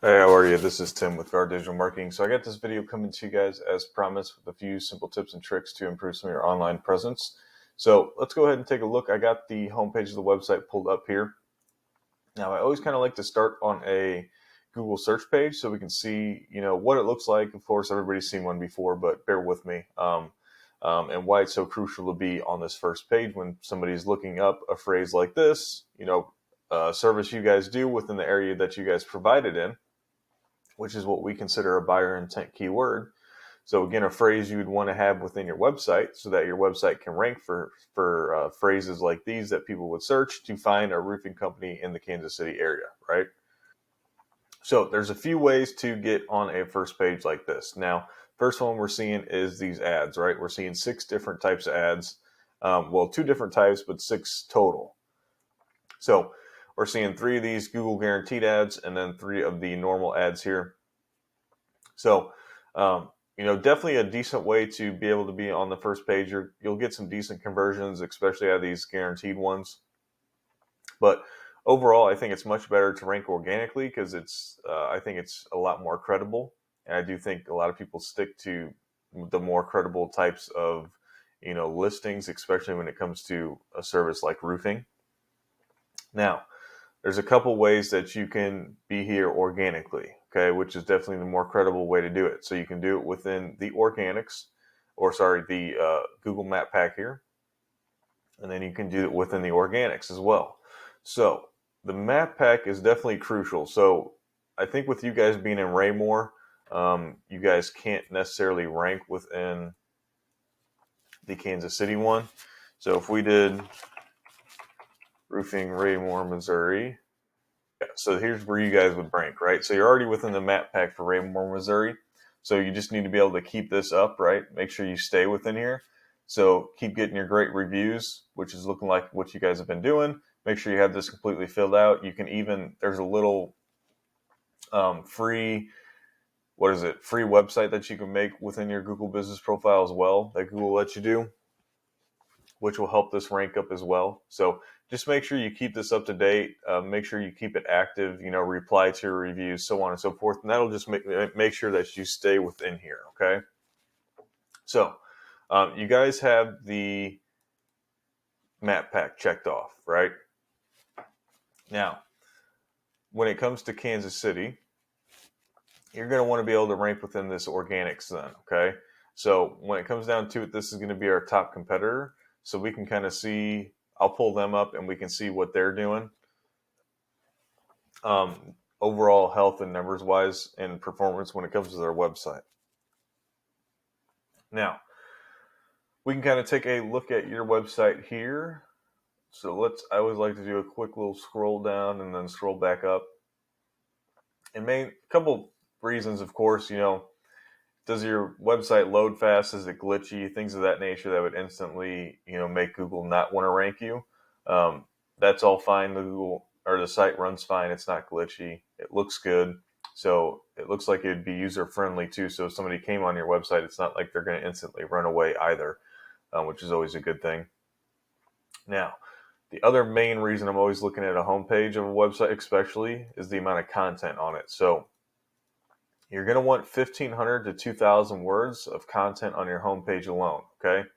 Hey, how are you? This is Tim with Guard Digital Marketing. So I got this video coming to you guys as promised with a few simple tips and tricks to improve some of your online presence. So let's go ahead and take a look. I got the homepage of the website pulled up here. Now I always kind of like to start on a Google search page so we can see, what it looks like. Of course, everybody's seen one before, but bear with me. And why it's so crucial to be on this first page when somebody's looking up a phrase like this, service you guys do within the area that you guys provided in, which is what we consider a buyer intent keyword. So again, a phrase you would want to have within your website so that your website can rank for phrases like these that people would search to find a roofing company in the Kansas City area, right? So there's a few ways to get on a first page like this. Now, first one we're seeing is these ads, right? We're seeing 6 different types of ads. 2 different types, but 6 total. So we're seeing 3 of these Google guaranteed ads and then 3 of the normal ads here. So, definitely a decent way to be able to be on the first page. You'll get some decent conversions, especially out of these guaranteed ones. But overall, I think it's much better to rank organically because I think it's a lot more credible. And I do think a lot of people stick to the more credible types of, listings, especially when it comes to a service like roofing. Now, there's a couple ways that you can be here organically, okay, which is definitely the more credible way to do it. So you can do it within the the Google Map Pack here, and then you can do it within the organics as well. So the Map Pack is definitely crucial. So I think with you guys being in Raymore, you guys can't necessarily rank within the Kansas City one. So if we did roofing Raymore, Missouri. So here's where you guys would rank, right? So you're already within the map pack for Raymore, Missouri. So you just need to be able to keep this up, right? Make sure you stay within here. So keep getting your great reviews, which is looking like what you guys have been doing. Make sure you have this completely filled out. You can there's a little free website that you can make within your Google business profile as well that Google lets you do, which will help this rank up as well. So just make sure you keep this up to date. Make sure you keep it active, reply to your reviews, so on and so forth. And that'll just make sure that you stay within here, okay? So you guys have the map pack checked off, right? Now, when it comes to Kansas City, you're going to want to be able to rank within this organics then, okay? So when it comes down to it, this is going to be our top competitor. So we can kind of see, I'll pull them up and we can see what they're doing. Overall health and numbers wise and performance when it comes to their website. Now, we can kind of take a look at your website here. So I always like to do a quick little scroll down and then scroll back up. And a couple reasons, of course, does your website load fast? Is it glitchy? Things of that nature that would instantly, make Google not want to rank you. That's all fine. The site runs fine. It's not glitchy. It looks good. So it looks like it'd be user friendly too. So if somebody came on your website, it's not like they're going to instantly run away either, which is always a good thing. Now, the other main reason I'm always looking at a homepage of a website, especially, is the amount of content on it. So you're going to want 1,500 to 2,000 words of content on your homepage alone, okay?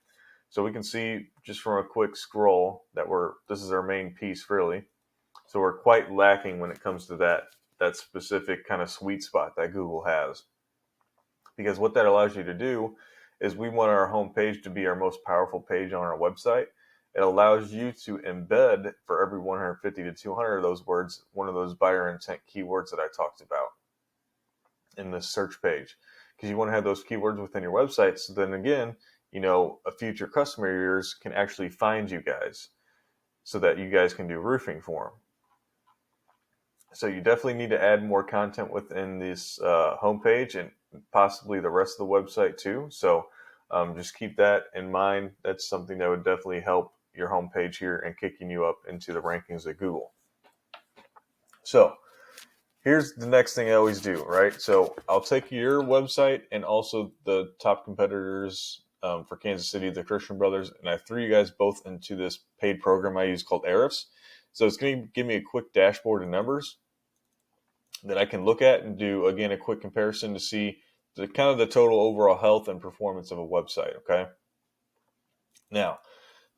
So we can see just from a quick scroll that this is our main piece, really. So we're quite lacking when it comes to that specific kind of sweet spot that Google has. Because what that allows you to do is we want our homepage to be our most powerful page on our website. It allows you to embed for every 150 to 200 of those words, one of those buyer intent keywords that I talked about in this search page, because you want to have those keywords within your website. So then again, a future customer of yours can actually find you guys so that you guys can do roofing for them. So you definitely need to add more content within this homepage and possibly the rest of the website too. So just keep that in mind. That's something that would definitely help your homepage here and kicking you up into the rankings at Google. So here's the next thing I always do, right? So I'll take your website and also the top competitors for Kansas City, the Christian Brothers, and I threw you guys both into this paid program I use called Ahrefs. So it's going to give me a quick dashboard of numbers. that I can look at and do, again, a quick comparison to see the kind of the total overall health and performance of a website. Okay. Now,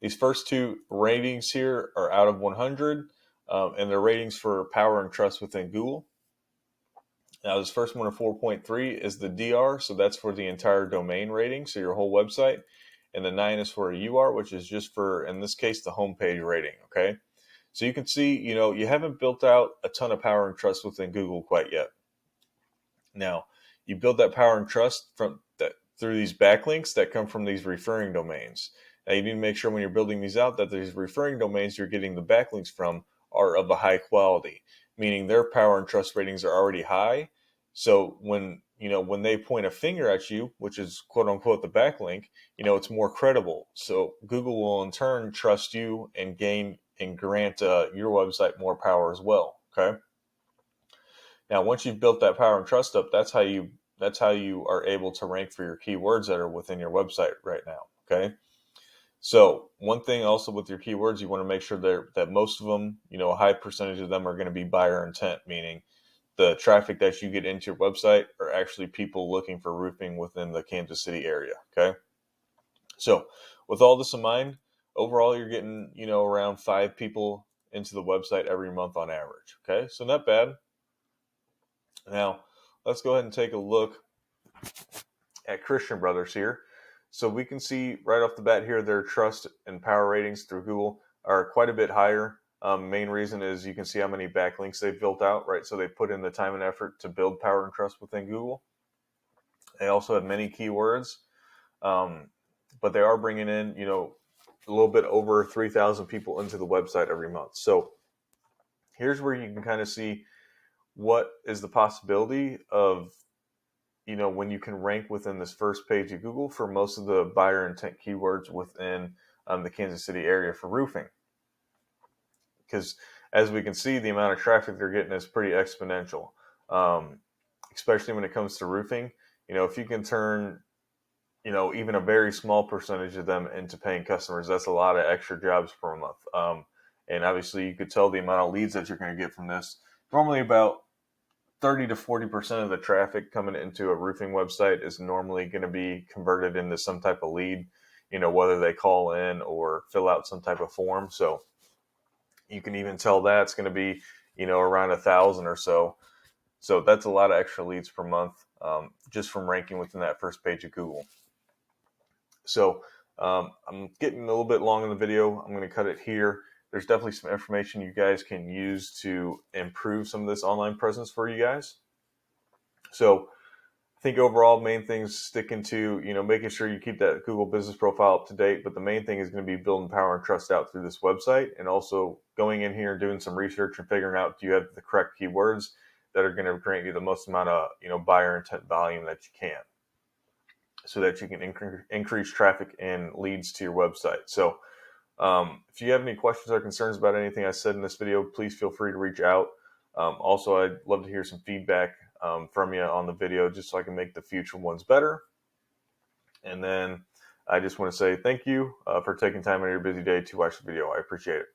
these first two ratings here are out of 100, and they're ratings for power and trust within Google. Now, this first one of 4.3 is the DR, so that's for the entire domain rating, so your whole website. And the 9 is for a UR, which is just for, in this case, the homepage rating. Okay. So you can see, you haven't built out a ton of power and trust within Google quite yet. Now, you build that power and trust through these backlinks that come from these referring domains. Now, you need to make sure when you're building these out that these referring domains you're getting the backlinks from are of a high quality, meaning their power and trust ratings are already high. So when they point a finger at you, which is quote unquote the backlink, it's more credible. So Google will in turn trust you and gain and grant your website more power as well. Okay. Now, once you've built that power and trust up, that's how you are able to rank for your keywords that are within your website right now. Okay. So one thing also with your keywords, you want to make sure that most of them, a high percentage of them are going to be buyer intent, meaning the traffic that you get into your website are actually people looking for roofing within the Kansas City area. Okay. So with all this in mind, overall, you're getting, around 5 people into the website every month on average. Okay. So not bad. Now, let's go ahead and take a look at Christian Brothers here. So we can see right off the bat here, their trust and power ratings through Google are quite a bit higher. Main reason is you can see how many backlinks they've built out, right? So they put in the time and effort to build power and trust within Google. They also have many keywords, but they are bringing in, a little bit over 3,000 people into the website every month. So here's where you can kind of see what is the possibility of, when you can rank within this first page of Google for most of the buyer intent keywords within the Kansas City area for roofing. Because as we can see, the amount of traffic they're getting is pretty exponential, especially when it comes to roofing. If you can turn, even a very small percentage of them into paying customers, that's a lot of extra jobs per month. And obviously you could tell the amount of leads that you're going to get from this. Normally about 30 to 40% of the traffic coming into a roofing website is normally going to be converted into some type of lead, whether they call in or fill out some type of form. So you can even tell that's going to be, around 1,000 or so. So that's a lot of extra leads per month, just from ranking within that first page of Google. So I'm getting a little bit long in the video. I'm going to cut it here. There's definitely some information you guys can use to improve some of this online presence for you guys. So I think overall, main things sticking to, making sure you keep that Google business profile up to date. But the main thing is going to be building power and trust out through this website, and also going in here and doing some research and figuring out, do you have the correct keywords that are going to grant you the most amount of, buyer intent volume that you can, so that you can increase traffic and leads to your website. So if you have any questions or concerns about anything I said in this video, please feel free to reach out. Also, I'd love to hear some feedback from you on the video, just so I can make the future ones better. And then I just want to say thank you for taking time out of your busy day to watch the video. I appreciate it.